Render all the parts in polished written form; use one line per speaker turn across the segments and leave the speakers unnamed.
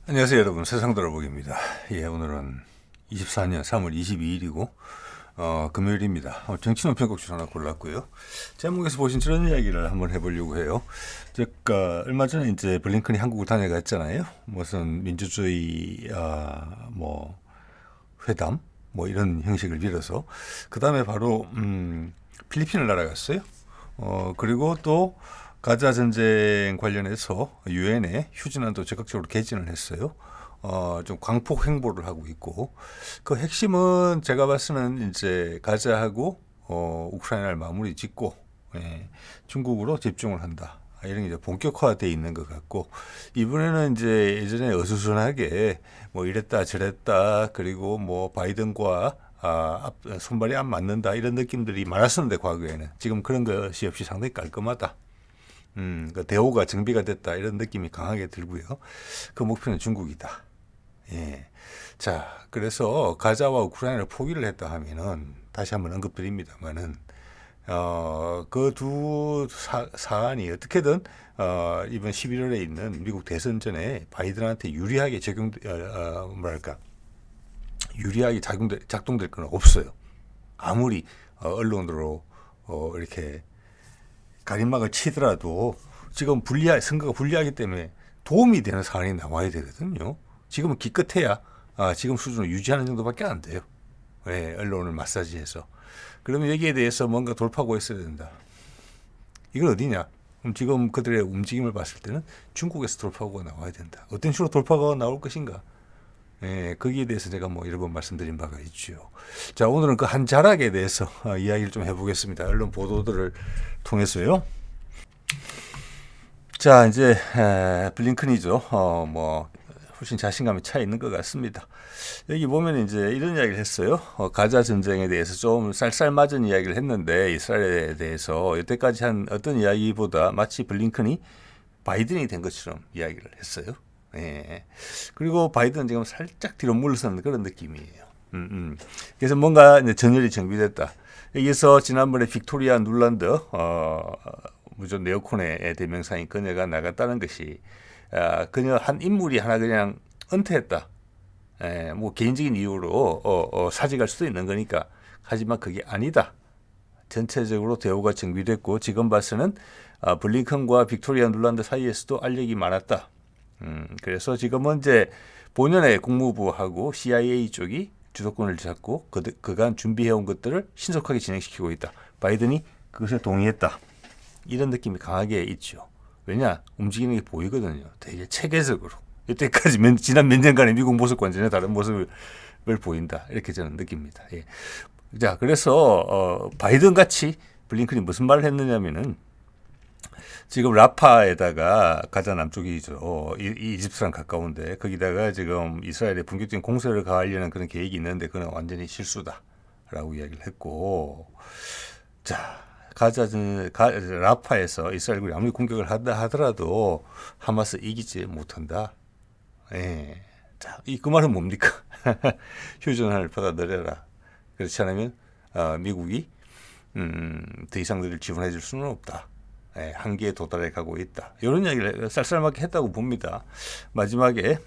안녕하세요 여러분, 세상 돌아보기입니다. 오늘은 24년 3월 22일이고 금요일입니다. 정치논 편곡줄 하나 골랐고요. 제목에서 보신 저런 이야기를 한번 해보려고 해요. 제가 얼마 전에 이제 블링컨이 한국을 다녀갔잖아요. 무슨 민주주의 뭐 회담 뭐 이런 형식을 빌어서 그 다음에 바로 필리핀을 날아갔어요. 그리고 또 가자 전쟁 관련해서 유엔에 휴전안도 적극적으로 개진을 했어요. 좀 광폭 행보를 하고 있고, 그 핵심은 제가 봤을 때는 이제 가자하고 우크라이나를 마무리 짓고, 중국으로 집중을 한다. 이런 게 이제 본격화되어 있는 것 같고, 이번에는 이제 예전에 어수선하게 뭐 이랬다 저랬다, 그리고 뭐 바이든과 손발이 안 맞는다 이런 느낌들이 많았었는데, 과거에는 지금 그런 것이 없이 상당히 깔끔하다. 그 대오가 정비가 됐다 이런 느낌이 강하게 들고요. 그 목표는 중국이다. 예. 자, 그래서 가자와 우크라이나를 포기를 했다 하면은 다시 한번 언급드립니다만은 그 두 사안이 어떻게든 이번 11월에 있는 미국 대선 전에 바이든한테 유리하게 뭐랄까 유리하게 작동될 건 없어요. 아무리 언론으로 이렇게 가림막을 치더라도 지금 선거가 불리하기 때문에 도움이 되는 사안이 나와야 되거든요. 지금은 기껏해야 지금 수준을 유지하는 정도밖에 안 돼요. 언론을 마사지해서. 그러면 여기에 대해서 뭔가 돌파구가 있어야 된다. 이건 어디냐? 그럼 지금 그들의 움직임을 봤을 때는 중국에서 돌파구가 나와야 된다. 어떤 식으로 돌파구가 나올 것인가? 거기에 대해서 제가 뭐 여러 번 말씀드린 바가 있죠. 자, 오늘은 그 한 자락에 대해서 이야기를 좀 해보겠습니다. 언론 보도들을 통해서요. 자, 이제 블링컨이죠. 뭐 훨씬 자신감이 차 있는 것 같습니다. 여기 보면 이제 이런 이야기를 했어요. 가자 전쟁에 대해서 좀 쌀쌀맞은 이야기를 했는데, 이스라엘에 대해서 여태까지 한 어떤 이야기보다 마치 블링컨이 바이든이 된 것처럼 이야기를 했어요. 그리고 바이든은 지금 살짝 뒤로 물러서는 그런 느낌이에요. 그래서 뭔가 이제 전열이 정비됐다. 여기서 지난번에 빅토리아 눌란드 무전 네오콘의 대명사인 그녀가 나갔다는 것이 그녀 한 인물이 하나 그냥 은퇴했다. 뭐 개인적인 이유로 사직할 수도 있는 거니까. 하지만 그게 아니다. 전체적으로 대우가 정비됐고 지금 봐서는 블링컨과 빅토리아 눌란드 사이에서도 알력이 많았다. 그래서 지금은 이제 본연의 국무부하고 CIA 쪽이 주도권을 잡고 그간 준비해온 것들을 신속하게 진행시키고 있다. 바이든이 그것에 동의했다. 이런 느낌이 강하게 있죠. 왜냐? 움직이는 게 보이거든요. 되게 체계적으로. 이때까지 지난 몇 년간의 미국 모습과 전혀 다른 모습을 보인다. 이렇게 저는 느낍니다. 자, 그래서 바이든 같이 블링컨이 무슨 말을 했느냐면은 지금 라파에다가 가자 남쪽이죠. 이집트랑 가까운데 거기다가 지금 이스라엘에 본격적인 공세를 가하려는 그런 계획이 있는데 그건 완전히 실수다라고 이야기를 했고, 자, 라파에서 이스라엘군이 아무리 공격을 하더라도 하마스 이기지 못한다. 자, 그 말은 뭡니까? 휴전을 받아들여라. 그렇지 않으면 미국이 더 이상 너를 지원해 줄 수는 없다. 한계에 도달해 가고 있다. 이런 이야기를 쌀쌀맞게 했다고 봅니다. 마지막에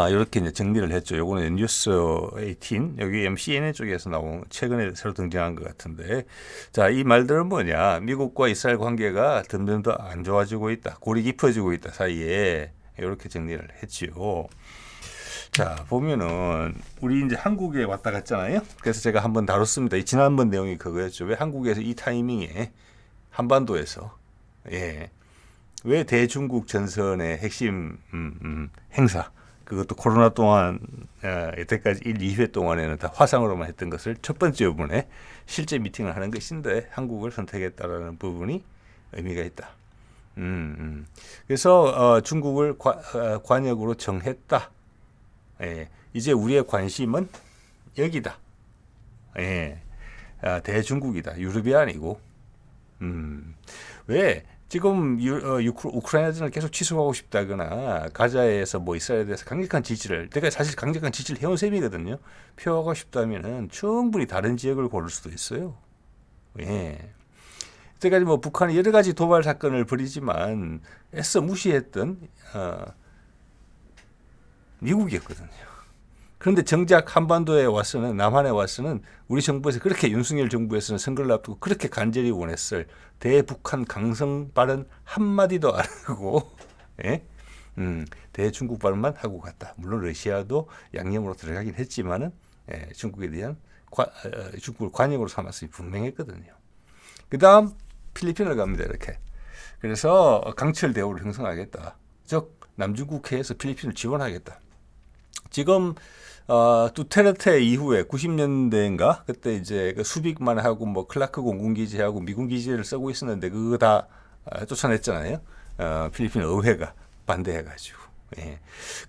이렇게 이제 정리를 했죠. 요거는 뉴스 18 여기 CNN 쪽에서 나온 최근에 새로 등장한 것 같은데, 자, 이 말들은 뭐냐? 미국과 이스라엘 관계가 점점 더 안 좋아지고 있다. 골이 깊어지고 있다 사이에. 이렇게 정리를 했지요. 자, 보면은 우리 이제 한국에 왔다 갔잖아요. 그래서 제가 한번 다뤘습니다. 이 지난번 내용이 그거였죠. 왜 한국에서 이 타이밍에 한반도에서 왜 대중국 전선의 핵심 행사, 그것도 코로나 동안 이때까지 1, 2회 동안에는 다 화상으로만 했던 것을 첫 번째 부분에 실제 미팅을 하는 것인데 한국을 선택했다라는 부분이 의미가 있다. 그래서 중국을 관역으로 정했다. 이제 우리의 관심은 여기다. 대중국이다. 유럽이 아니고. 왜 지금 우크라이나전을 계속 취소하고 싶다거나 가자에서 뭐 이스라엘에 대해서 강력한 지지를, 내가 사실 강력한 지지를 해온 셈이거든요. 표하고 싶다면은 충분히 다른 지역을 고를 수도 있어요. 이때까지 뭐 북한이 여러 가지 도발 사건을 벌이지만 애써 무시했던 미국이었거든요. 그런데 정작 한반도에 와서는, 남한에 와서는 우리 정부에서 그렇게, 윤석열 정부에서는 선거를 앞두고 그렇게 간절히 원했을 대북한 강성 발언 한마디도 안 하고, 예? 대중국 발언만 하고 갔다. 물론 러시아도 양념으로 들어가긴 했지만은, 예, 중국에 대한 중국을 관용으로 삼았으니 분명했거든요. 그 다음 필리핀을 갑니다. 이렇게. 그래서 강철 대우를 형성하겠다. 즉 남중국해에서 필리핀을 지원하겠다. 지금 두테르테 이후에 90년대인가 그때 이제 그 수빅만 하고 뭐 클라크 공군기지하고 미군 기지를 쓰고 있었는데 그거 다 쫓아냈잖아요. 필리핀 의회가 반대해가지고. 예.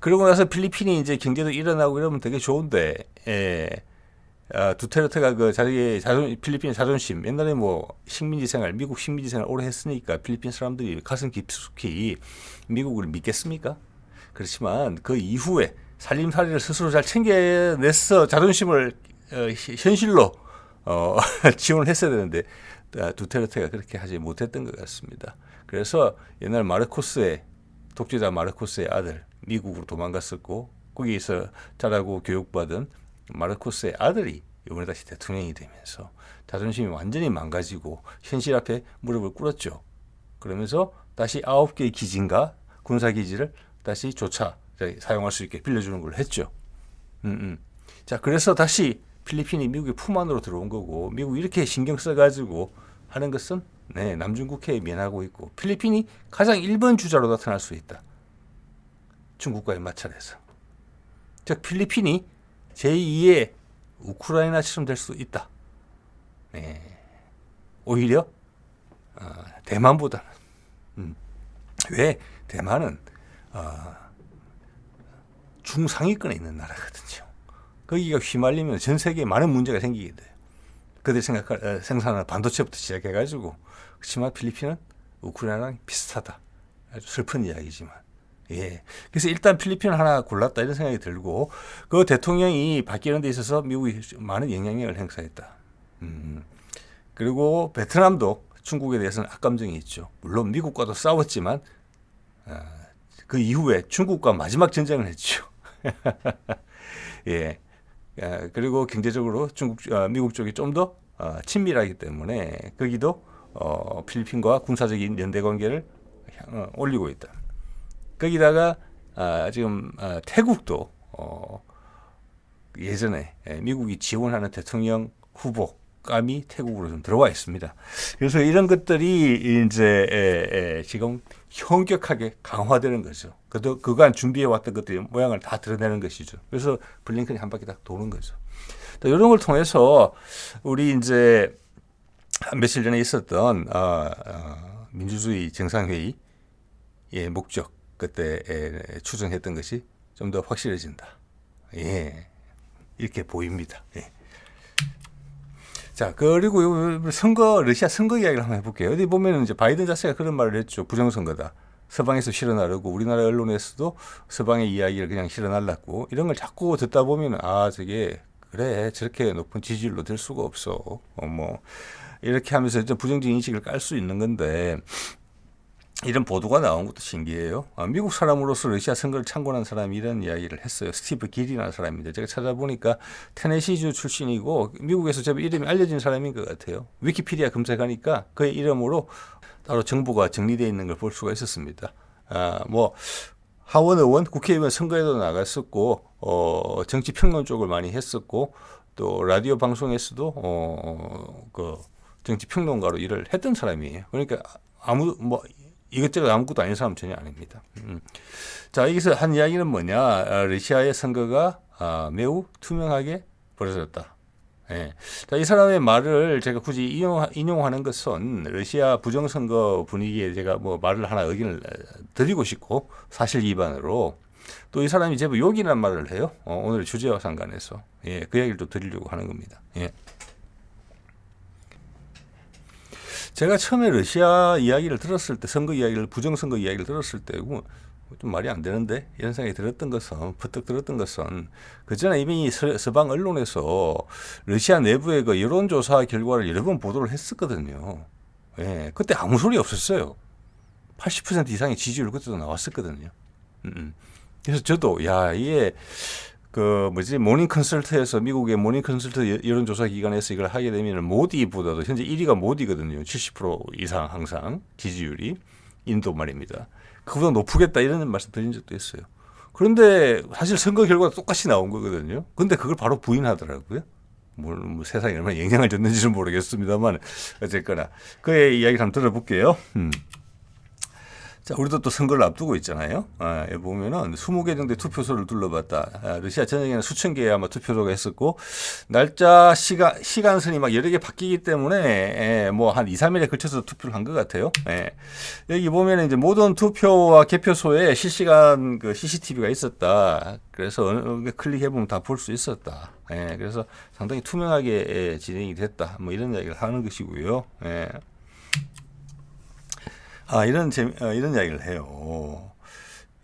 그러고 나서 필리핀이 이제 경제도 일어나고 이러면 되게 좋은데, 예. 두테르테가 그 자기의 필리핀의 자존심, 옛날에 뭐 식민지 생활, 미국 식민지 생활 오래 했으니까 필리핀 사람들이 가슴 깊숙이 미국을 믿겠습니까? 그렇지만 그 이후에 살림살이를 스스로 잘 챙겨내서 자존심을 현실로 지원을 했어야 되는데 두테르테가 그렇게 하지 못했던 것 같습니다. 그래서 옛날 마르코스의 독재자 마르코스의 아들 미국으로 도망갔었고 거기에서 자라고 교육받은 마르코스의 아들이 이번에 다시 대통령이 되면서 자존심이 완전히 망가지고 현실 앞에 무릎을 꿇었죠. 그러면서 다시 9개의 기지인가 군사기지를 다시 조차 사용할 수 있게 빌려주는 걸 했죠. 자, 그래서 다시 필리핀이 미국의 품 안으로 들어온 거고, 미국이 이렇게 신경 써가지고 하는 것은 네, 남중국해에 면하고 있고, 필리핀이 가장 1번 주자로 나타날 수 있다. 중국과의 마찰에서. 즉, 필리핀이 제2의 우크라이나처럼 될 수 있다. 네. 오히려 대만보다는. 왜? 대만은 중상위권에 있는 나라거든요. 거기가 휘말리면 전 세계에 많은 문제가 생기게 돼요. 그들 생산하는 반도체부터 시작해가지고. 그렇지만 필리핀은 우크라이나랑 비슷하다. 아주 슬픈 이야기지만. 예. 그래서 일단 필리핀을 하나 골랐다 이런 생각이 들고 그 대통령이 바뀌는 데 있어서 미국이 많은 영향력을 행사했다. 그리고 베트남도 중국에 대해서는 악감정이 있죠. 물론 미국과도 싸웠지만 그 이후에 중국과 마지막 전쟁을 했죠. 예. 그리고 경제적으로 미국 쪽이 좀 더 친밀하기 때문에 거기도 필리핀과 군사적인 연대 관계를 올리고 있다. 거기다가 지금 태국도 예전에 미국이 지원하는 대통령 후보감이 태국으로 좀 들어와 있습니다. 그래서 이런 것들이 이제 지금 현격하게 강화되는 거죠. 그간 준비해 왔던 것들이 모양을 다 드러내는 것이죠. 그래서 블링컨이 한 바퀴 딱 도는 거죠. 이런 걸 통해서 우리 이제 며칠 전에 있었던 민주주의 정상회의의 목적 그때 추정했던 것이 좀 더 확실해진다. 예, 이렇게 보입니다. 예. 자, 그리고 러시아 선거 이야기를 한번 해볼게요. 어디 보면은 이제 바이든 자체가 그런 말을 했죠. 부정선거다. 서방에서 실어나르고 우리나라 언론에서도 서방의 이야기를 그냥 실어날랐고 이런 걸 자꾸 듣다 보면은 저게 그래 저렇게 높은 지지율로 될 수가 없어. 뭐 이렇게 하면서 부정적 인식을 깔 수 있는 건데. 이런 보도가 나온 것도 신기해요. 미국 사람으로서 러시아 선거를 참고한 사람이 이런 이야기를 했어요. 스티브 길이라는 사람인데 제가 찾아보니까 테네시주 출신이고 미국에서 제법 이름이 알려진 사람인 것 같아요. 위키피디아 검색하니까 그의 이름으로 따로 정보가 정리되어 있는 걸 볼 수가 있었습니다. 뭐 하원 의원, 국회의원 선거에도 나갔었고 정치 평론 쪽을 많이 했었고 또 라디오 방송에서도 그 정치 평론가로 일을 했던 사람이에요. 그러니까 이것저것 아무것도 아닌 사람 전혀 아닙니다. 자, 여기서 한 이야기는 뭐냐. 러시아의 선거가 매우 투명하게 벌어졌다. 예. 자, 이 사람의 말을 제가 굳이 인용하는 것은 러시아 부정선거 분위기에 제가 뭐 말을 하나 의견을 드리고 싶고 사실 기반으로 또 이 사람이 제법 욕이라는 말을 해요. 오늘 주제와 상관해서. 예, 그 이야기를 또 드리려고 하는 겁니다. 예. 제가 처음에 러시아 이야기를 들었을 때, 선거 이야기를, 부정선거 이야기를 들었을 때, 좀 말이 안 되는데? 이런 생각이 들었던 것은, 그 전에 이미 서방 언론에서 러시아 내부의 그 여론조사 결과를 여러 번 보도를 했었거든요. 예, 그때 아무 소리 없었어요. 80% 이상의 지지율 그때도 나왔었거든요. 그래서 저도 야 이게 그 뭐지 모닝 컨설트에서 미국의 모닝 컨설트 여론조사 기관에서 이걸 하게 되면 모디보다도 현재 1위가 모디거든요. 70% 이상 항상 지지율이 인도 말입니다. 그보다 높겠다 이런 말씀 드린 적도 있어요. 그런데 사실 선거 결과가 똑같이 나온 거거든요. 근데 그걸 바로 부인하더라고요. 뭐 세상에 얼마나 영향을 줬는지는 모르겠습니다만 어쨌거나 그의 이야기를 한번 들어볼게요. 자, 우리도 또 선거를 앞두고 있잖아요. 여기 보면은 20개 정도의 투표소를 둘러봤다. 러시아 전역에는 수천 개의 아마 투표소가 있었고, 날짜, 시간선이 막 여러 개 바뀌기 때문에, 뭐 한 2, 3일에 걸쳐서 투표를 한 것 같아요. 여기 보면은 이제 모든 투표와 개표소에 실시간 그 CCTV가 있었다. 그래서 어느 게 클릭해보면 다 볼 수 있었다. 그래서 상당히 투명하게 진행이 됐다. 뭐 이런 이야기를 하는 것이고요. 이런 이야기를 해요.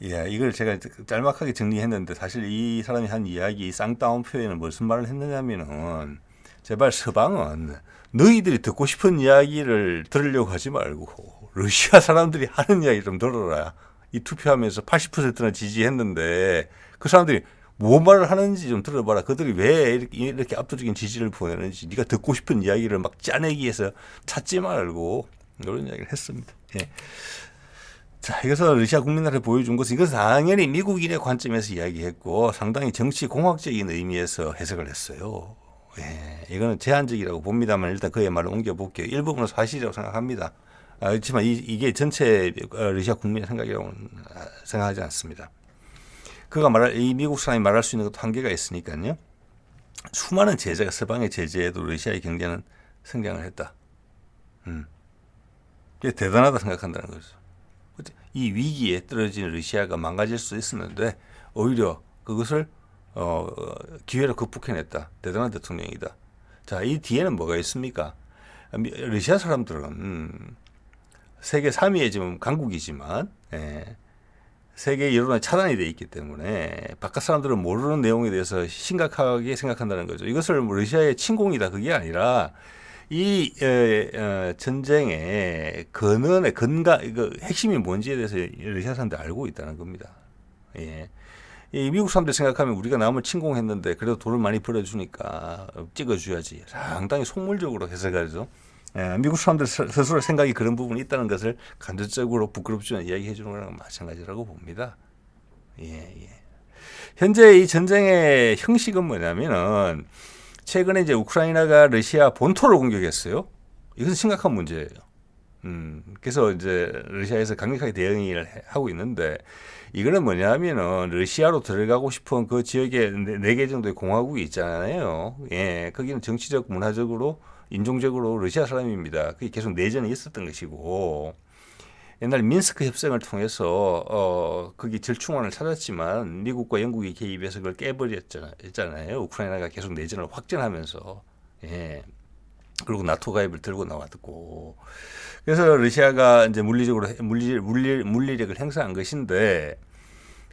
예, 이걸 제가 짤막하게 정리했는데 사실 이 사람이 한 이야기 쌍따옴 표현은 무슨 말을 했느냐면은 제발 서방은 너희들이 듣고 싶은 이야기를 들으려고 하지 말고 러시아 사람들이 하는 이야기 좀 들어라. 이 투표하면서 80%나 지지했는데 그 사람들이 무슨 말을 하는지 좀 들어봐라. 그들이 왜 이렇게 압도적인 지지를 보내는지 네가 듣고 싶은 이야기를 막 짜내기 위해서 찾지 말고 이런 이야기를 했습니다. 예. 자, 이것은 러시아 국민들한테 보여준 것은 이것은 당연히 미국인의 관점에서 이야기했고 상당히 정치 공학적인 의미에서 해석을 했어요. 예, 이거는 제한적이라고 봅니다만 일단 그의 말을 옮겨볼게요. 일부분은 사실이라고 생각합니다. 그렇지만 이게 전체 러시아 국민의 생각이라고는 생각하지 않습니다. 이 미국 사람이 말할 수 있는 것도 한계가 있으니까요. 수많은 제재가 서방의 제재에도 러시아의 경제는 성장을 했다. 대단하다 생각한다는 거죠. 이 위기에 떨어진 러시아가 망가질 수 있었는데 오히려 그것을 기회로 극복해냈다. 대단한 대통령이다. 자, 이 뒤에는 뭐가 있습니까? 러시아 사람들은 세계 3위의 지금 강국이지만 세계 여론에 차단이 되어 있기 때문에 바깥 사람들은 모르는 내용에 대해서 심각하게 생각한다는 거죠. 이것을 러시아의 침공이다 그게 아니라 이 전쟁의 근원의 이거 핵심이 뭔지에 대해서 러시아 사람들 알고 있다는 겁니다. 예. 이 미국 사람들 생각하면 우리가 남을 침공했는데 그래도 돈을 많이 벌어주니까 찍어줘야지. 상당히 속물적으로 해석하죠. 미국 사람들 스스로 생각이 그런 부분이 있다는 것을 간접적으로 부끄럽지만 이야기해 주는 거랑 마찬가지라고 봅니다. 예. 현재 이 전쟁의 형식은 뭐냐면은 최근에 이제 우크라이나가 러시아 본토를 공격했어요. 이것은 심각한 문제예요. 그래서 이제 러시아에서 강력하게 대응을 하고 있는데 이거는 뭐냐면은 러시아로 들어가고 싶은 그 지역에 4개 정도의 공화국이 있잖아요. 예, 거기는 정치적, 문화적으로, 인종적으로 러시아 사람입니다. 그게 계속 내전이 있었던 것이고 옛날 민스크 협상을 통해서 거기 절충안을 찾았지만 미국과 영국이 개입해서 그걸 깨버렸잖아요. 우크라이나가 계속 내전을 확전하면서 그리고 나토 가입을 들고 나왔고 그래서 러시아가 이제 물리력을 행사한 것인데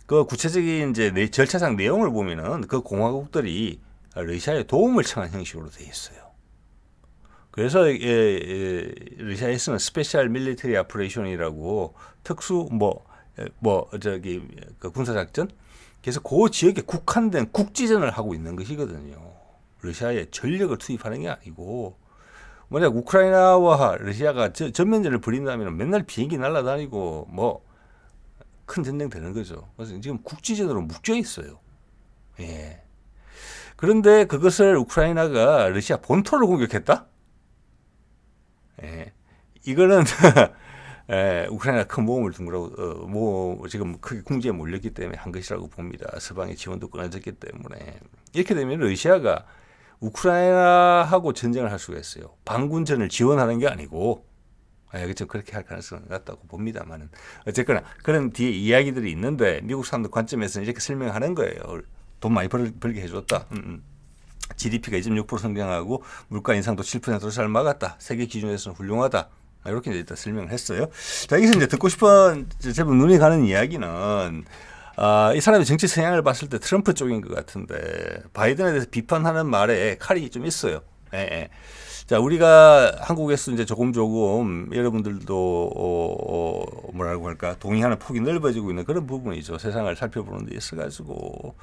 그 구체적인 이제 절차상 내용을 보면은 그 공화국들이 러시아에 도움을 청한 형식으로 되어 있어요. 그래서 러시아에서는 스페셜 밀리터리 아프레이션이라고 특수 그 군사작전 그래서 그 지역에 국한된 국지전을 하고 있는 것이거든요. 러시아에 전력을 투입하는 게 아니고 만약 우크라이나와 러시아가 전면전을 벌인다면 맨날 비행기 날아다니고 뭐 큰 전쟁 되는 거죠. 그래서 지금 국지전으로 묶여 있어요. 예. 그런데 그것을 우크라이나가 러시아 본토를 공격했다? 이거는 우크라이나 큰 모험을 둔 거라고 지금 크게 궁지에 몰렸기 때문에 한 것이라고 봅니다. 서방의 지원도 끊어졌기 때문에 이렇게 되면 러시아가 우크라이나하고 전쟁을 할 수가 있어요. 반군전을 지원하는 게 아니고 그렇죠. 그렇게 할 가능성은 낮다고 봅니다만은 어쨌거나 그런 뒤에 이야기들이 있는데 미국 사람들 관점에서는 이렇게 설명하는 거예요. 돈 많이 벌게 해줬다. GDP가 2.6% 성장하고 물가 인상도 7%로 잘 막았다. 세계 기준에서는 훌륭하다. 이렇게 일단 설명을 했어요. 자, 여기서 이제 듣고 싶은 제법 눈이 가는 이야기는 이 사람의 정치 성향을 봤을 때 트럼프 쪽인 것 같은데 바이든에 대해서 비판하는 말에 칼이 좀 있어요. 자, 우리가 한국에서 이제 조금 여러분들도 뭐라고 할까 동의하는 폭이 넓어지고 있는 그런 부분이죠. 세상을 살펴보는 데 있어가지고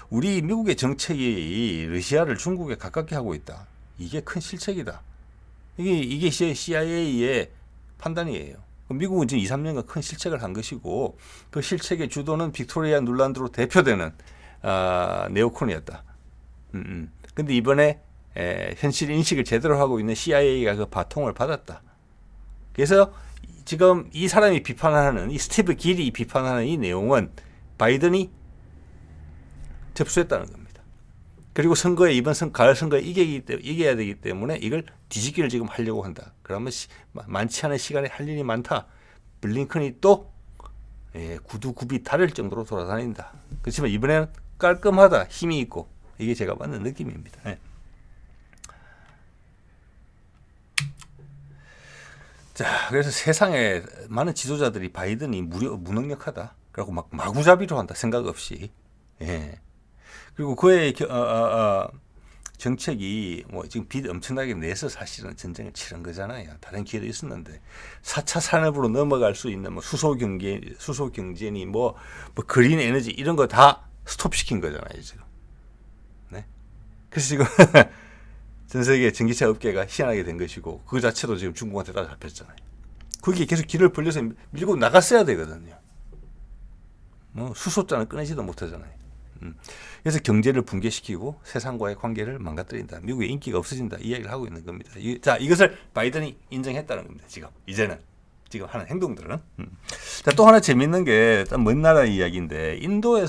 우리 미국의 정책이 러시아를 중국에 가깝게 하고 있다. 이게 큰 실책이다. 이게 CIA의 판단이에요. 미국은 지금 2, 3년간 큰 실책을 한 것이고 그 실책의 주도는 빅토리아 눌란드로 대표되는 네오콘이었다. 근데 이번에 현실 인식을 제대로 하고 있는 CIA가 그 바통을 받았다. 그래서 지금 이 사람이 비판하는 이 스티브 길이 비판하는 이 내용은 바이든이 접수했다는 겁니다. 그리고 이번 가을 선거에 이겨야 되기 때문에 이걸 뒤집기를 지금 하려고 한다. 그러면 많지 않은 시간에 할 일이 많다. 블링컨이 또 구두굽이 다를 정도로 돌아다닌다. 그렇지만 이번에는 깔끔하다. 힘이 있고. 이게 제가 받는 느낌입니다. 예. 자, 그래서 세상에 많은 지도자들이 바이든이 무능력하다. 그리고 막 마구잡이로 한다. 생각 없이. 예. 그리고 그의 정책이 뭐 지금 빚 엄청나게 내서 사실은 전쟁을 치른 거잖아요. 다른 기회도 있었는데 4차 산업으로 넘어갈 수 있는 뭐 수소 경제니 뭐 그린 에너지 이런 거 다 스톱시킨 거잖아요, 지금. 네. 그래서 지금 전 세계 전기차 업계가 희한하게 된 것이고 그 자체도 지금 중국한테 따라잡혔잖아요. 그게 계속 길을 벌려서 밀고 나갔어야 되거든요. 뭐 수소자는 끊이지도 못하잖아요. 그래서 경제를 붕괴시키고 세상과의 관계를 망가뜨린다. 미국의 인기가 없어진다. 이야기를 하고 있는 겁니다. 자, 이것을 바이든이 인정했다는 겁니다. 지금 하는 행동들은. 자, 또 하나 재밌는 게 먼 나라 이야기인데 인도에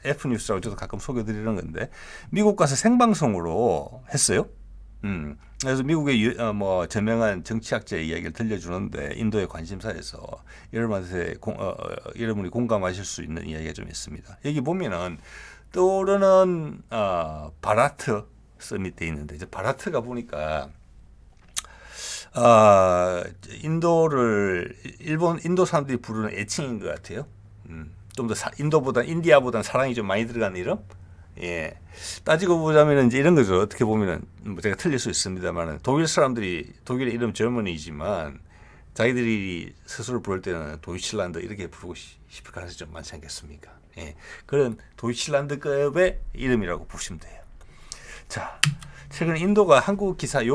F뉴스라고 저도 가끔 소개드리는 건데 미국 가서 생방송으로 했어요. 그래서 미국의 저명한 정치학자의 이야기를 들려주는데 인도의 관심사에서 여러분이 공감하실 수 있는 이야기가 좀 있습니다. 여기 보면은 떠오르는 바라트 서밋 돼 있는데 이제 바라트가 보니까 인도 사람들이 부르는 애칭인 것 같아요. 좀 더 인디아보다는 사랑이 좀 많이 들어간 이름. 예. 따지고 보자면 이제 이런 거죠. 어떻게 보면은 뭐 제가 틀릴 수 있습니다만 독일의 이름 저머니이지만 자기들이 스스로 부를 때는 도이칠란드 이렇게 부르고 싶을 가능성이 좀 많지 않겠습니까? 예. 그런 도이칠란드급의 이름이라고 보시면 돼요. 자, 최근 인도가 한국 기사를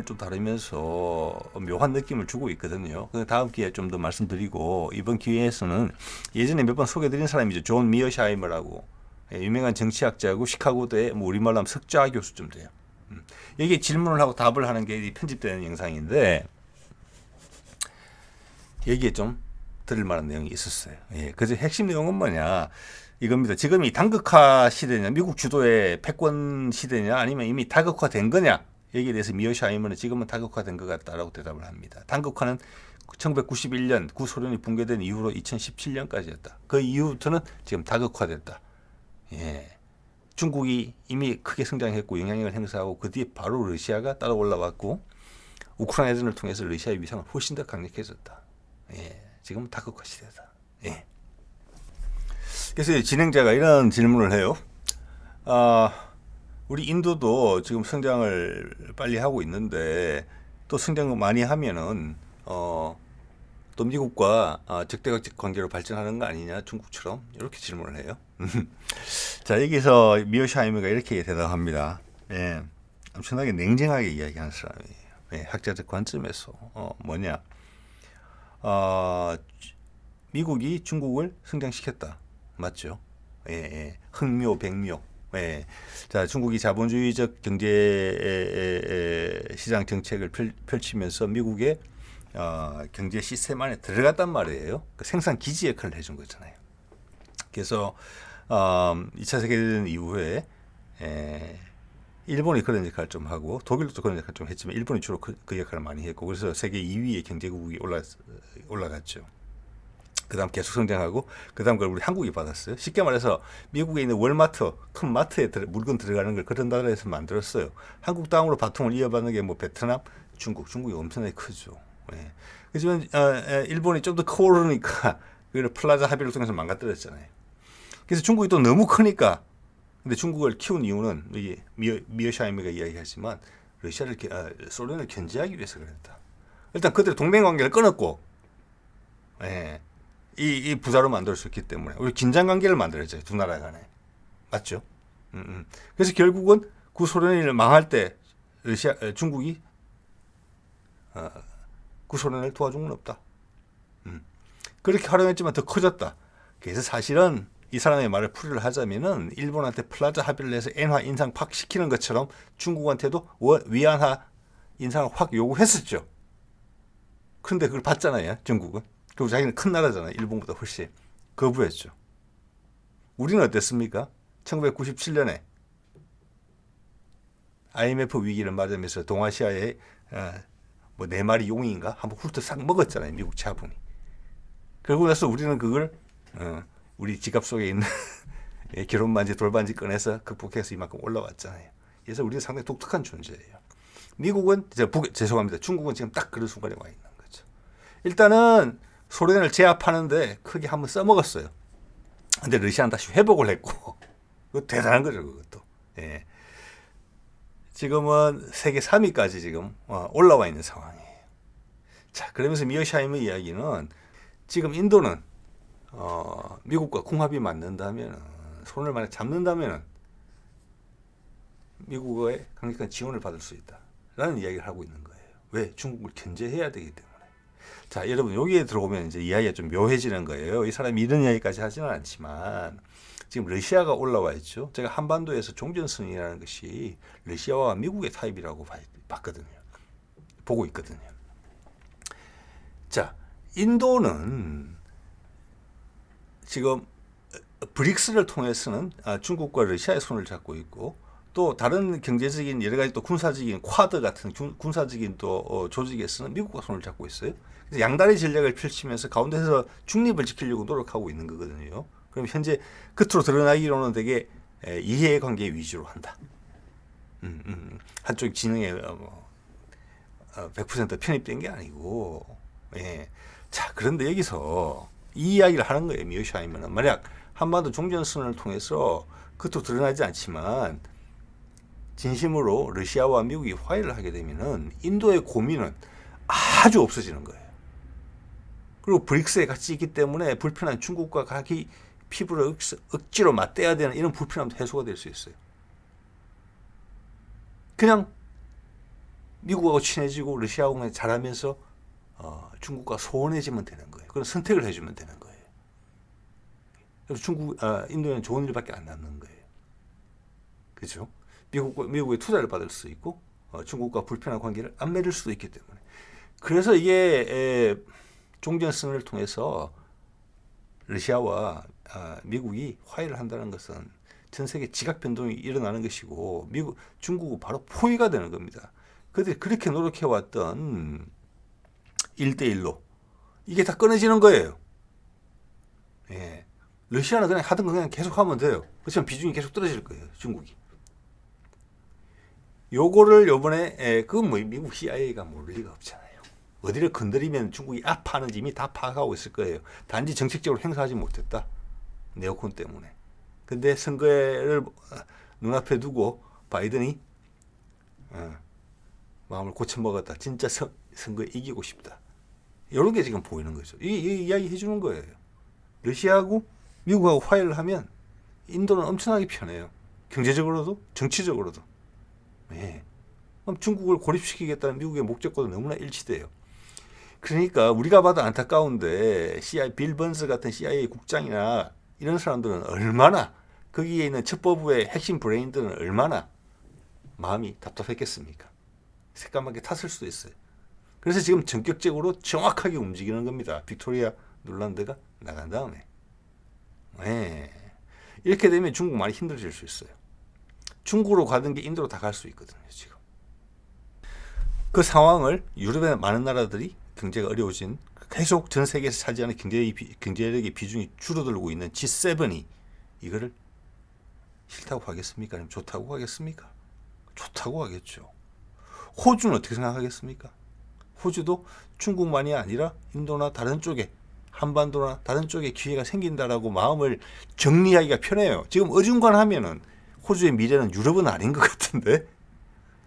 좀 다루면서 묘한 느낌을 주고 있거든요. 다음 기회에 좀 더 말씀드리고 이번 기회에서는 예전에 몇 번 소개드린 사람이죠. 존 미어샤이머라고 유명한 정치학자고 시카고대 우리말로 하면 석좌 교수쯤 돼요. 여기에 질문을 하고 답을 하는 게 편집되는 영상인데 여기에 좀 들을 만한 내용이 있었어요. 그래서 핵심 내용은 뭐냐 이겁니다. 지금이 단극화 시대냐 미국 주도의 패권 시대냐 아니면 이미 다극화된 거냐 여기에 대해서 미어샤이머는 지금은 다극화된 것 같다라고 대답을 합니다. 단극화는 1991년 구소련이 붕괴된 이후로 2017년까지였다. 그 이후부터는 지금 다극화됐다. 예. 중국이 이미 크게 성장했고 영향력을 행사하고 그 뒤에 바로 러시아가 따라 올라왔고 우크라이나전을 통해서 러시아의 위상은 훨씬 더 강력해졌다. 예. 지금은 다극화 시대다. 예. 그래서 진행자가 이런 질문을 해요. 우리 인도도 지금 성장을 빨리 하고 있는데 또 성장을 많이 하면은 또 미국과 적대적 관계로 발전하는 거 아니냐 중국처럼 이렇게 질문을 해요. 자, 여기서 미어샤이머가 이렇게 대답합니다. 예, 엄청나게 냉정하게 이야기하는 사람이에요. 예, 학자적 관점에서 뭐냐 미국이 중국을 성장시켰다. 맞죠? 예. 흥묘, 백묘. 예. 자, 중국이 자본주의적 경제 시장 정책을 펼치면서 미국의 경제 시스템 안에 들어갔단 말이에요. 그 생산 기지 역할을 해준 거잖아요. 그래서 2차 세계대전 이후에 일본이 그런 역할을 좀 하고 독일도 그런 역할을 좀 했지만 일본이 주로 그 역할을 많이 했고 그래서 세계 2위의 경제국이 올라갔죠. 그 다음 계속 성장하고 그 다음 걸 우리 한국이 받았어요. 쉽게 말해서 미국에 있는 월마트 큰 마트에 물건 들어가는 걸 그런 나라에서 만들었어요. 한국 다음으로 바통을 이어받는 게 뭐 베트남, 중국이 엄청나게 크죠. 예. 그렇지만 일본이 좀 더 크고 그러니까 그걸 플라자 합의를 통해서 망가뜨렸잖아요. 그래서 중국이 또 너무 크니까 근데 중국을 키운 이유는 미어샤이머가 이야기하지만 소련을 견제하기 위해서 그랬다. 일단 그들의 동맹 관계를 끊었고, 예, 이 부자로 만들 수 있기 때문에 우리 긴장 관계를 만들었죠, 두 나라 간에. 맞죠? 그래서 결국은 구소련이 망할 때 중국이 구소련을 도와준 건 없다. 그렇게 활용했지만 더 커졌다. 그래서 사실은 이 사람의 말을 풀이를 하자면은 일본한테 플라자 합의를 해서 엔화 인상 팍 시키는 것처럼 중국한테도 위안화 인상을 확 요구했었죠. 그런데 그걸 받잖아요, 중국은. 그리고 자기는 큰 나라잖아요, 일본보다 훨씬. 거부했죠. 우리는 어땠습니까? 1997년에 IMF 위기를 맞으면서 동아시아에 뭐 4마리 용인가 한번 훑어 싹 먹었잖아요, 미국 자본이. 그러고 나서 우리는 그걸 우리 지갑 속에 있는 결혼 반지, 돌반지 꺼내서 극복해서 이만큼 올라왔잖아요. 그래서 우리는 상당히 독특한 존재예요. 미국은 죄송합니다. 중국은 지금 딱 그런 순간에 와 있는 거죠. 일단은 소련을 제압하는데 크게 한번 써먹었어요. 근데 러시아는 다시 회복을 했고, 그거 대단한 거죠, 그것도. 예. 지금은 세계 3위까지 지금 올라와 있는 상황이에요. 자, 그러면서 미어샤이머 이야기는 지금 인도는 미국과 궁합이 맞는다면, 손을 만약 잡는다면 미국의 강력한 지원을 받을 수 있다라는 이야기를 하고 있는 거예요. 왜? 중국을 견제해야 되기 때문에. 자, 여러분 여기에 들어오면 이제 이야기가 좀 묘해지는 거예요. 이 사람이 이런 이야기까지 하지는 않지만 지금 러시아가 올라와 있죠. 제가 한반도에서 종전선언이라는 것이 러시아와 미국의 타입이라고 봤거든요. 보고 있거든요. 자, 인도는 지금 브릭스를 통해서는 중국과 러시아의 손을 잡고 있고, 또 다른 경제적인 여러 가지 또 군사적인 쿼드 같은 군사적인 또 조직에서는 미국과 손을 잡고 있어요. 그래서 양다리 전략을 펼치면서 가운데서 중립을 지키려고 노력하고 있는 거거든요. 그럼 현재 겉으로 드러나기로는 되게 이해관계 위주로 한다. 한쪽 진영에 100% 편입된 게 아니고, 예. 자, 그런데 여기서 이 이야기를 하는 거예요. 미어샤이머는 만약 한반도 종전선언을 통해서 겉으로 드러나지 않지만 진심으로 러시아와 미국이 화해를 하게 되면은 인도의 고민은 아주 없어지는 거예요. 그리고 브릭스에 같이 있기 때문에 불편한 중국과 각이 피부를 억지로 맞대야 되는 이런 불편함도 해소가 될 수 있어요. 그냥 미국하고 친해지고 러시아하고 잘하면서 중국과 소원해지면 되는 거예요. 그런 선택을 해주면 되는 거예요. 그래서 인도는 좋은 일밖에 안 남는 거예요. 그렇죠? 미국의 투자를 받을 수 있고 중국과 불편한 관계를 안 맺을 수도 있기 때문에. 그래서 이게 종전선언을 통해서 러시아와 미국이 화해를 한다는 것은 전 세계 지각 변동이 일어나는 것이고 중국은 바로 포위가 되는 겁니다. 그들이 그렇게 노력해왔던 1대1로 이게 다 끊어지는 거예요. 예. 러시아는 그냥 하던 거 그냥 계속 하면 돼요. 그렇지만 비중이 계속 떨어질 거예요, 중국이. 요거를 요번에 미국 CIA가 모를 리가 없잖아요. 어디를 건드리면 중국이 아파하는지 이미 다 파악하고 있을 거예요. 단지 정책적으로 행사하지 못했다. 네오콘 때문에. 근데 선거를 눈앞에 두고 바이든이 마음을 고쳐먹었다. 진짜 선거에 이기고 싶다. 이런 게 지금 보이는 거죠. 이 이야기 해주는 거예요. 러시아하고 미국하고 화해를 하면 인도는 엄청나게 편해요. 경제적으로도 정치적으로도. 예. 그럼 중국을 고립시키겠다는 미국의 목적과도 너무나 일치돼요. 그러니까 우리가 봐도 안타까운데 빌 번스 같은 CIA 국장이나 이런 사람들은 얼마나 거기에 있는 첩보부의 핵심 브레인들은 얼마나 마음이 답답했겠습니까? 새까맣게 탔을 수도 있어요. 그래서 지금 전격적으로 정확하게 움직이는 겁니다. 빅토리아 눌란드가 나간 다음에. 네. 이렇게 되면 중국 많이 힘들어질 수 있어요. 중국으로 가던 게 인도로 다 갈 수 있거든요, 지금. 그 상황을 유럽의 많은 나라들이 경제가 어려워진 계속 전 세계에서 차지하는 경제력의 비중이 줄어들고 있는 G7이 이거를 싫다고 하겠습니까? 아니면 좋다고 하겠습니까? 좋다고 하겠죠. 호주는 어떻게 생각하겠습니까? 호주도 중국만이 아니라 인도나 다른 쪽에 한반도나 다른 쪽에 기회가 생긴다라고 마음을 정리하기가 편해요. 지금 어중간하면은 호주의 미래는 유럽은 아닌 것 같은데,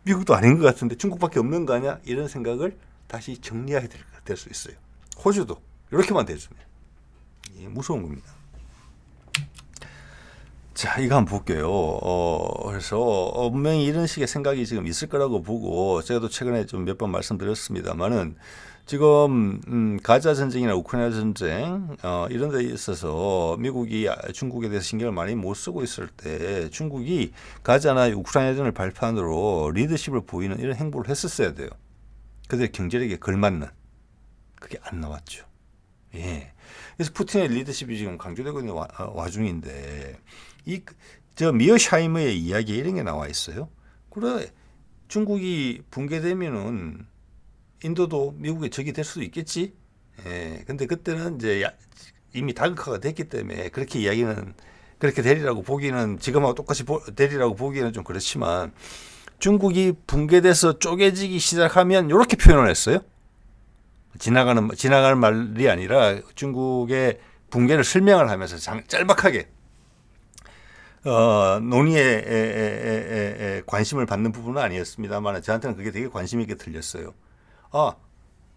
미국도 아닌 것 같은데 중국밖에 없는 거 아니야? 이런 생각을 다시 정리하게 될 수 있어요. 호주도 이렇게만 돼주면 무서운 겁니다. 자, 이거 한번 볼게요. 그래서 분명히 이런 식의 생각이 지금 있을 거라고 보고, 제가 최근에 좀 몇 번 말씀드렸습니다만은, 지금 가자 전쟁이나 우크라이나 전쟁 이런 데 있어서 미국이 중국에 대해서 신경을 많이 못 쓰고 있을 때 중국이 가자나 우크라이나전을 발판으로 리더십을 보이는 이런 행보를 했었어야 돼요. 그들의 경제력에 걸맞는. 그게 안 나왔죠. 예. 그래서 푸틴의 리더십이 지금 강조되고 있는 와중인데, 저 미어샤이머의 이야기에 이런 게 나와 있어요. 그래, 중국이 붕괴되면은 인도도 미국의 적이 될 수도 있겠지. 예. 근데 그때는 이제 이미 다극화가 됐기 때문에 그렇게 이야기는, 그렇게 되리라고 보기는, 지금하고 똑같이 되리라고 보기는 좀 그렇지만, 중국이 붕괴돼서 쪼개지기 시작하면 이렇게 표현을 했어요. 지나가는 말이 아니라 중국의 붕괴를 설명을 하면서 짤막하게 논의에 관심을 받는 부분은 아니었습니다만, 저한테는 그게 되게 관심 있게 들렸어요.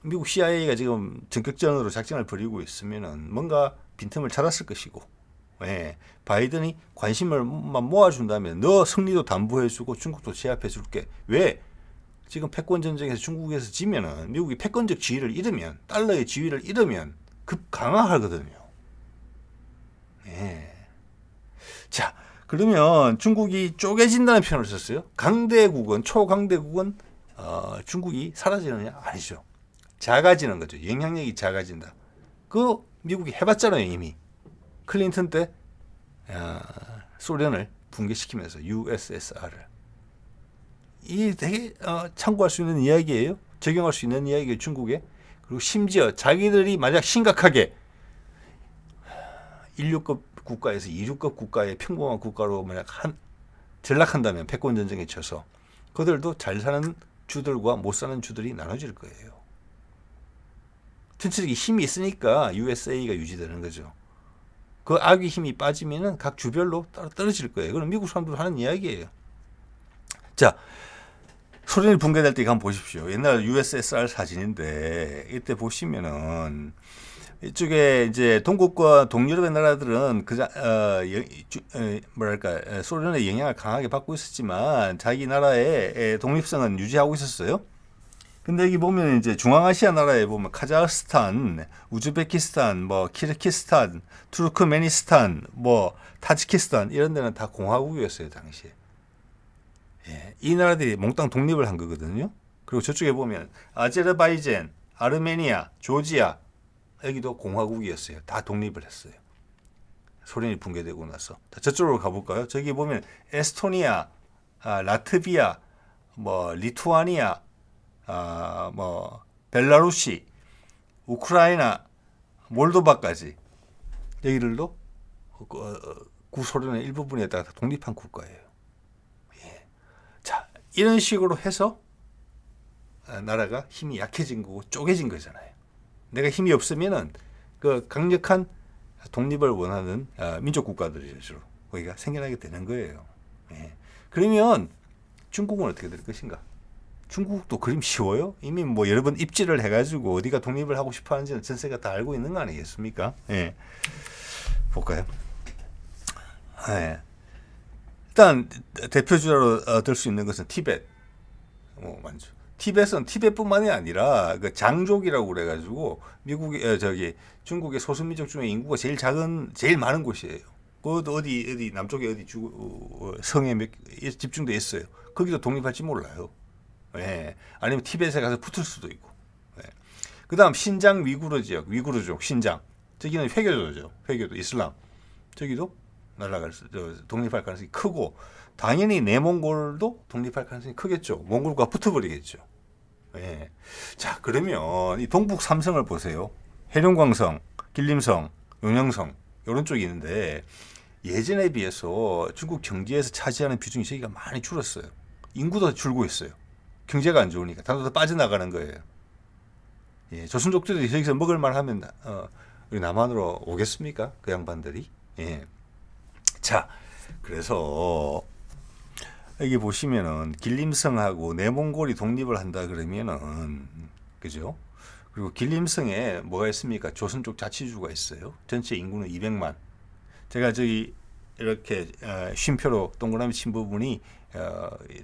미국 CIA가 지금 전격전으로 작전을 벌이고 있으면은 뭔가 빈틈을 찾았을 것이고, 예, 바이든이 관심을만 모아준다면 너 승리도 담보해주고 중국도 제압해줄게. 왜? 지금 패권 전쟁에서 중국에서 지면은 미국이 패권적 지위를 잃으면, 달러의 지위를 잃으면 급 강화하거든요. 예. 자, 그러면 중국이 쪼개진다는 표현을 썼어요. 강대국은, 초강대국은 중국이 사라지느냐? 아니죠. 작아지는 거죠. 영향력이 작아진다. 그 미국이 해봤잖아요, 이미. 클린턴 때 소련을 붕괴시키면서 USSR을. 이 되게 참고할 수 있는 이야기예요. 적용할 수 있는 이야기예요, 중국에. 그리고 심지어 자기들이 만약 심각하게 인류급 국가에서 이류급 국가의 평범한 국가로 만약 전락한다면, 패권 전쟁에 쳐서 그들도 잘 사는 주들과 못 사는 주들이 나눠질 거예요. 전체적인 힘이 있으니까 USA가 유지되는 거죠. 그 악의 힘이 빠지면은 각 주별로 떨어질 거예요. 그건 미국 사람들 하는 이야기예요. 자, 소련이 붕괴될 때 한번 보십시오. 옛날 USSR 사진인데, 이때 보시면은 이쪽에 이제 동국과 동유럽의 나라들은 소련의 영향을 강하게 받고 있었지만 자기 나라의 독립성은 유지하고 있었어요. 근데 여기 보면 이제 중앙아시아 나라에 보면 카자흐스탄, 우즈베키스탄, 뭐 키르기스탄, 투르크메니스탄, 뭐 타지키스탄 이런 데는 다 공화국이었어요, 당시에. 예, 이 나라들이 몽땅 독립을 한 거거든요. 그리고 저쪽에 보면 아제르바이잔, 아르메니아, 조지아 여기도 공화국이었어요. 다 독립을 했어요. 소련이 붕괴되고 나서. 저쪽으로 가볼까요? 저기 보면 에스토니아, 라트비아, 뭐 리투아니아, 뭐 벨라루시, 우크라이나, 몰도바까지 여기들도 구소련의 일부분에다가 독립한 국가예요. 예. 자, 이런 식으로 해서 나라가 힘이 약해진 거고 쪼개진 거잖아요. 내가 힘이 없으면은 그 강력한 독립을 원하는 민족 국가들이죠. 거기가 생겨나게 되는 거예요. 예. 그러면 중국은 어떻게 될 것인가? 중국도 그림 쉬워요? 이미 뭐 여러 번 입지를 해가지고 어디가 독립을 하고 싶어 하는지는 전세가 다 알고 있는 거 아니겠습니까? 예. 볼까요? 예. 일단 대표주자로 들 수 있는 것은 티벳. 많죠. 티벳은 티벳뿐만이 아니라 그 장족이라고 그래가지고 중국의 소수민족 중에 인구가 제일 많은 곳이에요. 그것도 어디 남쪽에 어디 성에 집중돼 있어요. 거기도 독립할지 몰라요. 예. 아니면 티벳에 가서 붙을 수도 있고. 예. 그다음 신장 위구르 지역, 위구르족 신장. 저기는 회교도죠. 회교도 이슬람. 저기도 독립할 가능성이 크고, 당연히 내몽골도 독립할 가능성이 크겠죠. 몽골과 붙어버리겠죠. 예. 자, 그러면 이 동북 삼성을 보세요. 해룡광성, 길림성, 용영성 이런 쪽이 있는데, 예전에 비해서 중국 경제에서 차지하는 비중이 저기가 많이 줄었어요. 인구도 줄고 있어요. 경제가 안 좋으니까 다들 빠져나가는 거예요. 예, 조선족들이 여기서 먹을 만하면 우리 남한으로 오겠습니까? 그 양반들이. 예. 자, 그래서 여기 보시면은 길림성하고 내몽골이 독립을 한다 그러면은 그죠? 그리고 길림성에 뭐가 있습니까? 조선 쪽 자치주가 있어요. 전체 인구는 200만. 제가 저기 이렇게 쉼표로 동그라미 친 부분이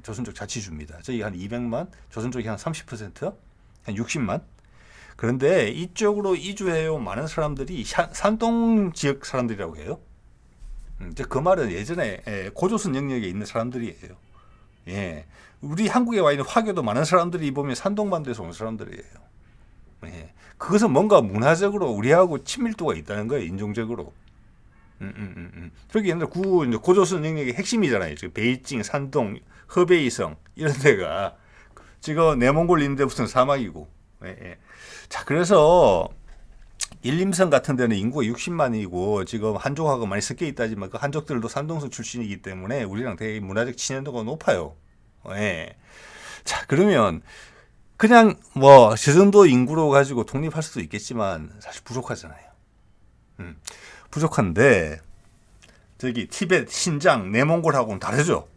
조선 쪽 자치주입니다. 저기 한 200만, 조선 쪽이 한 30%, 한 60만. 그런데 이쪽으로 이주해요 많은 사람들이 산동 지역 사람들이라고 해요. 그 말은 예전에 고조선 영역에 있는 사람들이에요. 예, 우리 한국에 와 있는 화교도 많은 사람들이 보면 산동반도에서 온 사람들이에요. 예, 그것은 뭔가 문화적으로 우리하고 친밀도가 있다는 거예요, 인종적으로. 저기 옛날 고조선 영역의 핵심이잖아요. 지금 베이징, 산동, 허베이성 이런 데가 지금 내몽골 있는데 무슨 사막이고. 예, 예. 자, 그래서 일림성 같은 데는 인구가 60만이고 지금 한족하고 많이 섞여 있다지만 그 한족들도 산동성 출신이기 때문에 우리랑 되게 문화적 친연도가 높아요. 예. 자, 그러면 그냥 뭐 저 정도 인구로 가지고 독립할 수도 있겠지만 사실 부족하잖아요. 부족한데 저기 티베트, 신장, 내몽골하고는 다르죠.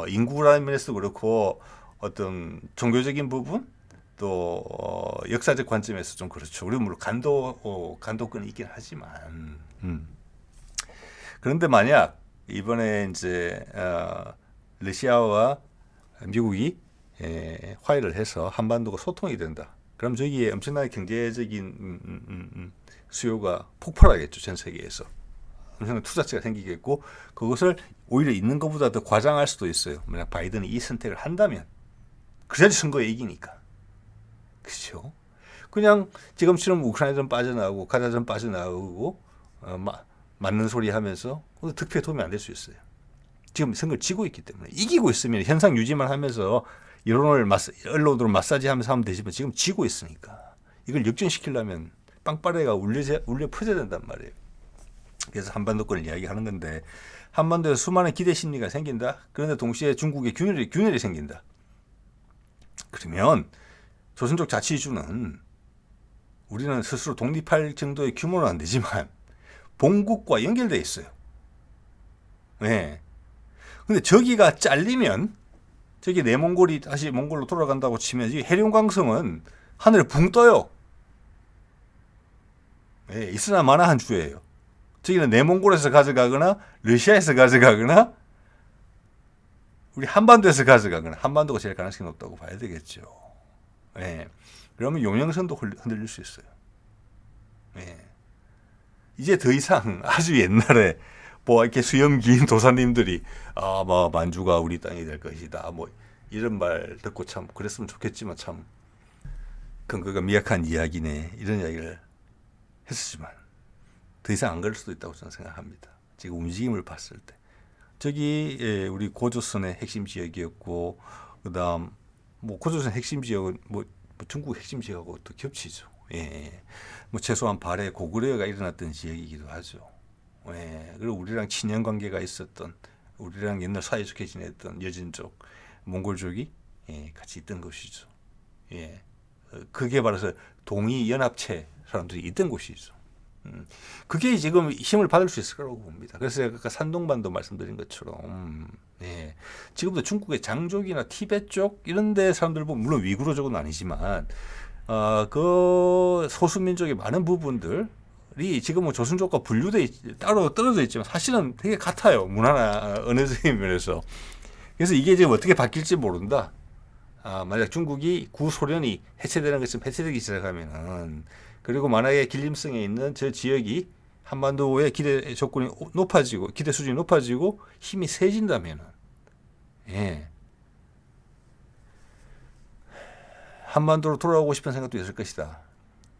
인구라는 면에서 그렇고 어떤 종교적인 부분 또 역사적 관점에서 좀 그렇죠. 우리 물론 간도권이 있긴 하지만 그런데 만약 이번에 이제 러시아와 미국이 화해를 해서 한반도가 소통이 된다. 그럼 저기에 엄청나게 경제적인 수요가 폭발하겠죠. 전 세계에서. 엄청난 투자처가 생기겠고 그것을 오히려 있는 것보다 더 과장할 수도 있어요. 만약 바이든이 이 선택을 한다면 그래야지 선거에 이기니까. 그렇죠? 그냥 지금처럼 우크라이나전 빠져나오고 가자전 빠져나오고 맞는 소리 하면서 득표에 도움이 안 될 수 있어요. 지금 선거를 지고 있기 때문에. 이기고 있으면 현상 유지만 하면서 여론을 언론으로 마사지하면서 하면 되지만 지금 지고 있으니까 이걸 역전시키려면 빵빠레가 울려 퍼져야 된단 말이에요. 그래서 한반도권을 이야기하는 건데 한반도에 수많은 기대 심리가 생긴다. 그런데 동시에 중국의 균열이 생긴다. 그러면 조선족 자치주는 우리는 스스로 독립할 정도의 규모는 안 되지만 본국과 연결돼 있어요. 네. 근데 저기가 잘리면 저기 내몽골이 다시 몽골로 돌아간다고 치면 이 해룡강성은 하늘에 붕 떠요. 네, 있으나 마나한 주예요. 저기는 내몽골에서 가져가거나 러시아에서 가져가거나 우리 한반도에서 가져가거나 한반도가 제일 가능성이 높다고 봐야 되겠죠. 네. 그러면 용영선도 흔들릴 수 있어요. 네. 이제 더 이상 아주 옛날에 뭐 이렇게 수염 긴 도사님들이 뭐 만주가 우리 땅이 될 것이다 뭐 이런 말 듣고 참 그랬으면 좋겠지만 참 근거가 미약한 이야기네 이런 이야기를 했었지만 더 이상 안 그럴 수도 있다고 저는 생각합니다. 지금 움직임을 봤을 때 저기 우리 고조선의 핵심 지역이었고 그다음 뭐 고조선 핵심 지역은 뭐 중국 핵심 지역하고 또 겹치죠. 예. 뭐 최소한 발해 고구려가 일어났던 지역이기도 하죠. 예. 그리고 우리랑 친연 관계가 있었던 우리랑 옛날 사이좋게 지냈던 여진족, 몽골족이 같이 있던 곳이죠. 예. 그게 바로 동이 연합체 사람들이 있던 곳이죠. 그게 지금 힘을 받을 수 있을 거라고 봅니다. 그래서 제가 아까 산동반도 말씀드린 것처럼 지금도 중국의 장족이나 티베트 쪽 이런 데 사람들 보면 물론 위구르족은 아니지만 그 소수민족의 많은 부분들이 지금은 조선족과 분류돼 따로 떨어져 있지만 사실은 되게 같아요. 문화나 언어적인 면에서. 그래서 이게 지금 어떻게 바뀔지 모른다. 만약 중국이 구소련이 해체되는 것처럼 해체되기 시작하면은 그리고 만약에 길림성에 있는 저 지역이 한반도의 기대 조건이 높아지고 기대 수준이 높아지고 힘이 세진다면은 한반도로 돌아오고 싶은 생각도 있을 것이다.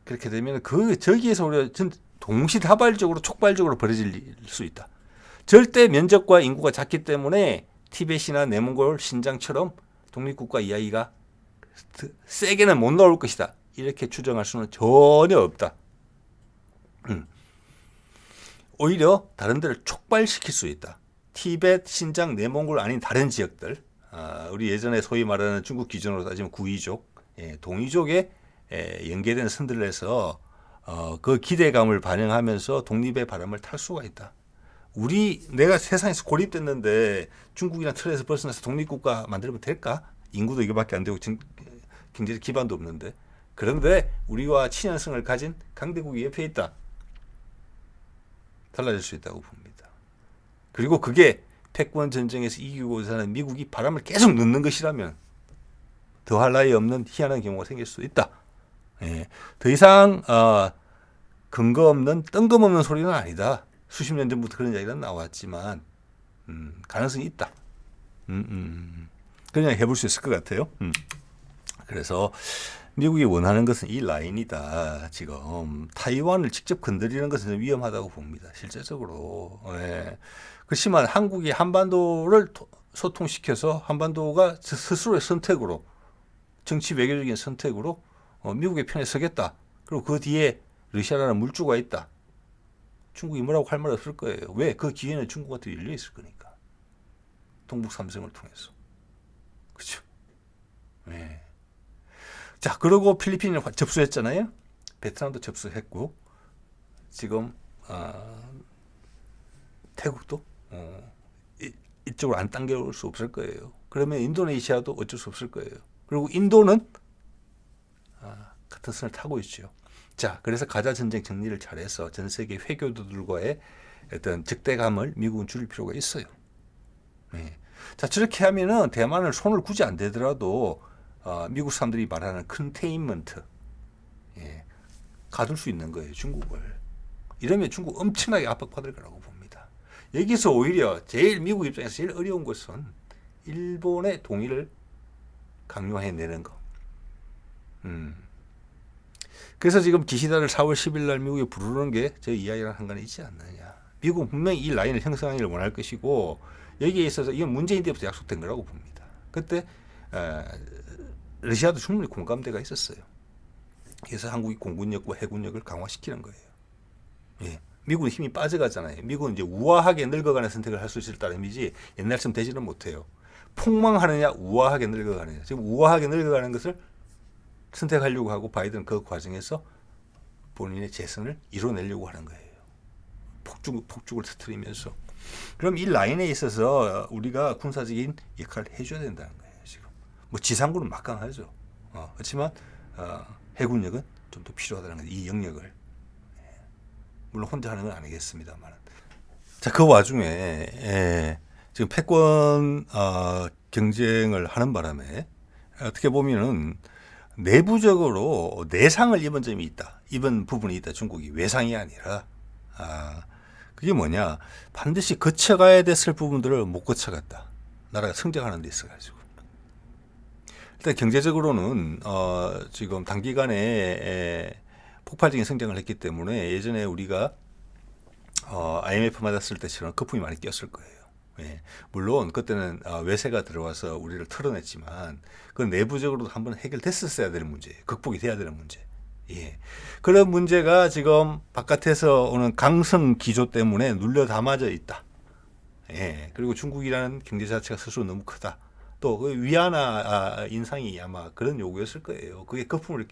그렇게 되면 저기에서 우리가 동시다발적으로 촉발적으로 벌어질 수 있다. 절대 면적과 인구가 작기 때문에 티벳이나 내몽골, 신장처럼 독립국가 이야기가 세게는 못 나올 것이다. 이렇게 추정할 수는 전혀 없다. 오히려 다른 데를 촉발시킬 수 있다. 티벳, 신장, 내몽골 아닌 다른 지역들, 우리 예전에 소위 말하는 중국 기준으로 따지면 구이족, 동이족에 연계된 선들을 해서 그 기대감을 반영하면서 독립의 바람을 탈 수가 있다. 내가 세상에서 고립됐는데 중국이나 틀에서 벗어나서 독립국가 만들면 될까? 인구도 이거밖에 안 되고 경제적 기반도 없는데. 그런데 우리와 친연성을 가진 강대국이 옆에 있다. 달라질 수 있다고 봅니다. 그리고 그게 패권 전쟁에서 이기고자 하는 미국이 바람을 계속 넣는 것이라면 더할 나위 없는 희한한 경우가 생길 수도 있다. 예. 더 이상 근거 없는 뜬금없는 소리는 아니다. 수십 년 전부터 그런 이야기가 나왔지만 가능성이 있다. 그냥 해볼 수 있을 것 같아요. 그래서 미국이 원하는 것은 이 라인이다. 지금 타이완을 직접 건드리는 것은 위험하다고 봅니다. 실제적으로. 예. 그렇지만 한국이 한반도를 소통시켜서 한반도가 스스로의 선택으로 정치 외교적인 선택으로 미국의 편에 서겠다. 그리고 그 뒤에 러시아라는 물주가 있다. 중국이 뭐라고 할 말 없을 거예요. 왜? 그 기회는 중국한테 열려 있을 거니까. 동북 삼성을 통해서. 그렇죠? 네. 자, 그리고 필리핀을 접수했잖아요. 베트남도 접수했고 지금 태국도 이쪽으로 안 당겨올 수 없을 거예요. 그러면 인도네시아도 어쩔 수 없을 거예요. 그리고 인도는 같은 선을 타고 있죠. 자, 그래서 가자 전쟁 정리를 잘해서 전 세계 회교도들과의 어떤 적대감을 미국은 줄일 필요가 있어요. 네. 자, 저렇게 하면은 대만을 손을 굳이 안 대더라도 미국 사람들이 말하는 컨테인먼트, 예, 가둘 수 있는 거예요, 중국을. 이러면 중국 엄청나게 압박받을 거라고 봅니다. 여기서 오히려 제일 미국 입장에서 제일 어려운 것은 일본의 동의를 강요해내는 거. 그래서 지금 기시다를 4월 10일 날 미국에 부르는 게 저 이야기랑 상관이 있지 않느냐. 미국은 분명히 이 라인을 형성하기를 원할 것이고 여기에 있어서 이건 문재인 때부터 약속된 거라고 봅니다. 그때 러시아도 충분히 공감대가 있었어요. 그래서 한국이 공군력과 해군력을 강화시키는 거예요. 예. 미국은 힘이 빠져가잖아요. 미국은 이제 우아하게 늙어가는 선택을 할 수 있을 따름이지 옛날처럼 되지는 못해요. 폭망하느냐 우아하게 늙어가느냐. 지금 우아하게 늙어가는 것을 선택하려고 하고 바이든은 그 과정에서 본인의 재선을 이뤄내려고 하는 거예요. 폭죽을 터뜨리면서. 그럼 이 라인에 있어서 우리가 군사적인 역할을 해줘야 된다는 거예요. 지금 뭐 지상군은 막강하죠. 그렇지만 해군력은 좀 더 필요하다는 거예요. 이 영역을. 물론 혼자 하는 건 아니겠습니다만. 자, 그 와중에 지금 패권 경쟁을 하는 바람에 어떻게 보면은 내부적으로 내상을 입은 부분이 있다. 중국이 외상이 아니라. 그게 뭐냐? 반드시 거쳐가야 됐을 부분들을 못 거쳐갔다. 나라가 성장하는 데 있어가지고. 일단 경제적으로는 지금 단기간에 폭발적인 성장을 했기 때문에 예전에 우리가 IMF 맞았을 때처럼 거품이 많이 꼈을 거예요. 예. 물론 그때는 외세가 들어와서 우리를 털어냈지만 그건 내부적으로도 한번 해결됐었어야 되는 문제예요. 극복이 돼야 되는 문제. 예. 그런 문제가 지금 바깥에서 오는 강성 기조 때문에 눌려 담아져 있다. 예. 그리고 중국이라는 경제 자체가 스스로 너무 크다. 또 그 위안화 인상이 아마 그런 요구였을 거예요. 그게 거품을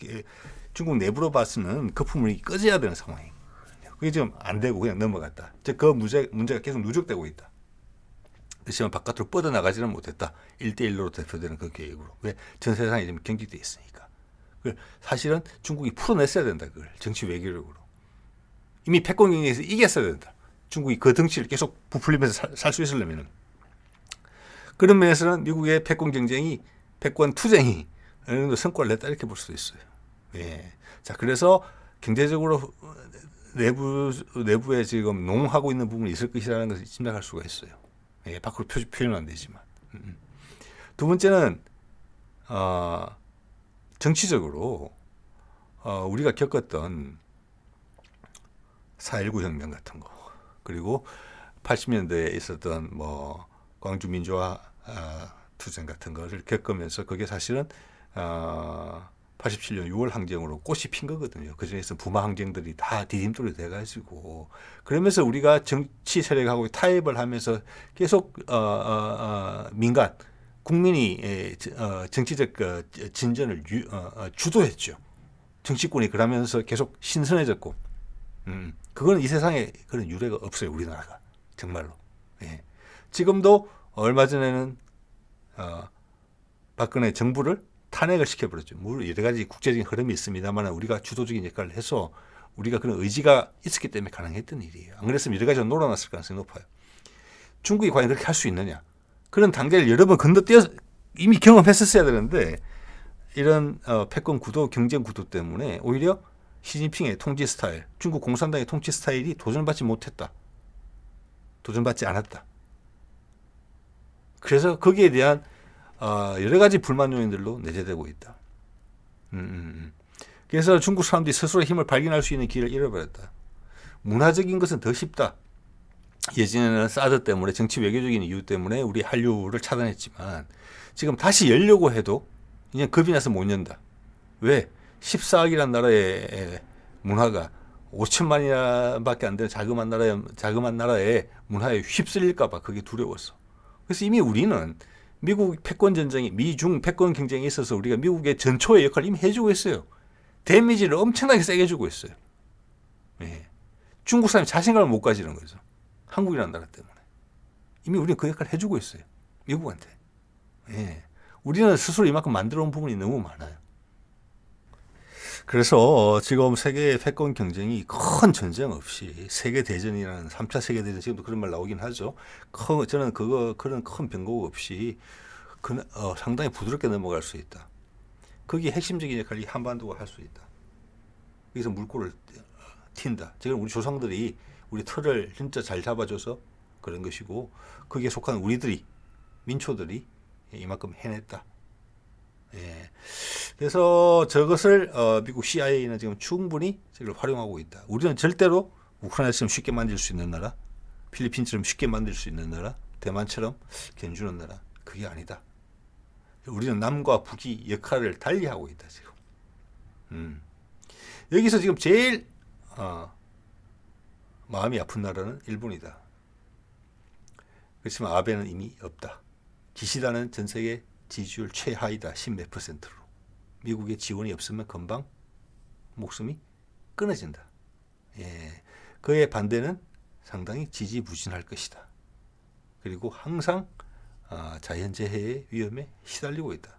중국 내부로 봤으면 거품을 꺼져야 되는 상황이거든요. 그게 지금 안 되고 그냥 넘어갔다. 즉 그 문제가 계속 누적되고 있다. 그렇지만 바깥으로 뻗어나가지는 못했다. 1대1로 대표되는 그 계획으로. 왜? 전 세상이 지금 경직돼 있으니까. 사실은 중국이 풀어냈어야 된다. 그걸 정치 외교력으로. 이미 패권 경쟁에서 이겼어야 된다. 중국이 그 덩치를 계속 부풀리면서 살 수 있으려면. 그런 면에서는 미국의 패권 경쟁이, 패권 투쟁이 어느 정도 성과를 냈다 이렇게 볼 수도 있어요. 예. 자, 그래서 경제적으로 내부에 지금 농하고 있는 부분이 있을 것이라는 것을 짐작할 수가 있어요. 예, 밖으로 표현은 안 되지만. 두 번째는 정치적으로 우리가 겪었던 4.19 혁명 같은 거, 그리고 80년대에 있었던 뭐 광주 민주화 투쟁 같은 것을 겪으면서 그게 사실은 87년 6월 항쟁으로 꽃이 핀 거거든요. 그중에서 부마 항쟁들이 다 디딤돌이 돼가지고 그러면서 우리가 정치 세력하고 타협을 하면서 계속 민간 국민이 정치적 진전을 주도했죠. 정치권이 그러면서 계속 신선해졌고, 그거는 이 세상에 그런 유례가 없어요. 우리나라가 정말로. 예. 지금도 얼마 전에는 박근혜 정부를 탄핵을 시켜버렸죠. 물론 여러 가지 국제적인 흐름이 있습니다만 우리가 주도적인 역할을 해서 우리가 그런 의지가 있었기 때문에 가능했던 일이에요. 안 그랬으면 여러 가지가 놀아났을 가능성이 높아요. 중국이 과연 그렇게 할 수 있느냐. 그런 단계를 여러 번 건너뛰어 이미 경험했었어야 되는데 이런 패권 구도, 경쟁 구도 때문에 오히려 시진핑의 통치 스타일, 중국 공산당의 통치 스타일이 도전받지 못했다. 도전받지 않았다. 그래서 거기에 대한 여러 가지 불만 요인들로 내재되고 있다. 그래서 중국 사람들이 스스로 힘을 발견할 수 있는 기회를 잃어버렸다. 문화적인 것은 더 쉽다. 예전에는 사드 때문에 정치 외교적인 이유 때문에 우리 한류를 차단했지만 지금 다시 열려고 해도 이제 겁이 나서 못 연다. 왜? 14억이라는 나라의 문화가 5천만이나밖에 안 되는 자그마한 나라의 문화에 휩쓸릴까 봐 그게 두려웠어. 그래서 이미 우리는 미국 패권 전쟁이 미중 패권 경쟁에 있어서 우리가 미국의 전초의 역할을 이미 해주고 있어요. 데미지를 엄청나게 세게 주고 있어요. 예. 중국 사람이 자신감을 못 가지는 거죠. 한국이라는 나라 때문에. 이미 우리는 그 역할을 해주고 있어요. 미국한테. 예. 우리는 스스로 이만큼 만들어 온 부분이 너무 많아요. 그래서 지금 세계의 패권 경쟁이 큰 전쟁 없이 세계대전이라는 3차 세계대전 지금도 그런 말 나오긴 하죠. 저는 그런 큰 변곡 없이 상당히 부드럽게 넘어갈 수 있다. 거기에 핵심적인 역할을 한반도가 할 수 있다. 여기서 물꼬를 튄다. 지금 우리 조상들이 우리 틀을 진짜 잘 잡아줘서 그런 것이고 거기에 속한 우리들이 민초들이 이만큼 해냈다. 예. 그래서 저것을 미국 CIA는 지금 충분히 저걸 활용하고 있다. 우리는 절대로 우크라이나처럼 쉽게 만들 수 있는 나라, 필리핀처럼 쉽게 만들 수 있는 나라, 대만처럼 견주는 나라, 그게 아니다. 우리는 남과 북이 역할을 달리하고 있다 지금. 여기서 지금 제일 마음이 아픈 나라는 일본이다. 그렇지만 아베는 이미 없다. 기시다는 전 세계 지지율 최하이다. 10몇 %로. 미국의 지원이 없으면 금방 목숨이 끊어진다. 예. 그의 반대는 상당히 지지부진할 것이다. 그리고 항상 자연재해의 위험에 시달리고 있다.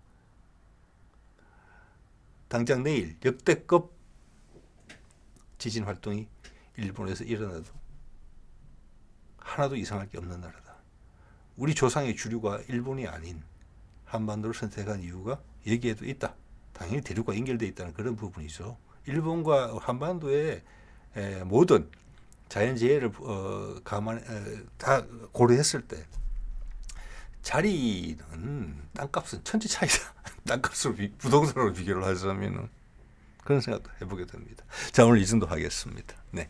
당장 내일 역대급 지진 활동이 일본에서 일어나도 하나도 이상할 게 없는 나라다. 우리 조상의 주류가 일본이 아닌 한반도를 선택한 이유가 여기에도 있다. 당연히 대륙과 연결되어 있다는 그런 부분이죠. 일본과 한반도의 모든 자연재해를 다 고려했을 때 자리는 땅값은 천지 차이다. 땅값으로 부동산으로 비교를 하자면은 그런 생각도 해보게 됩니다. 자, 오늘 이 정도 하겠습니다. 네.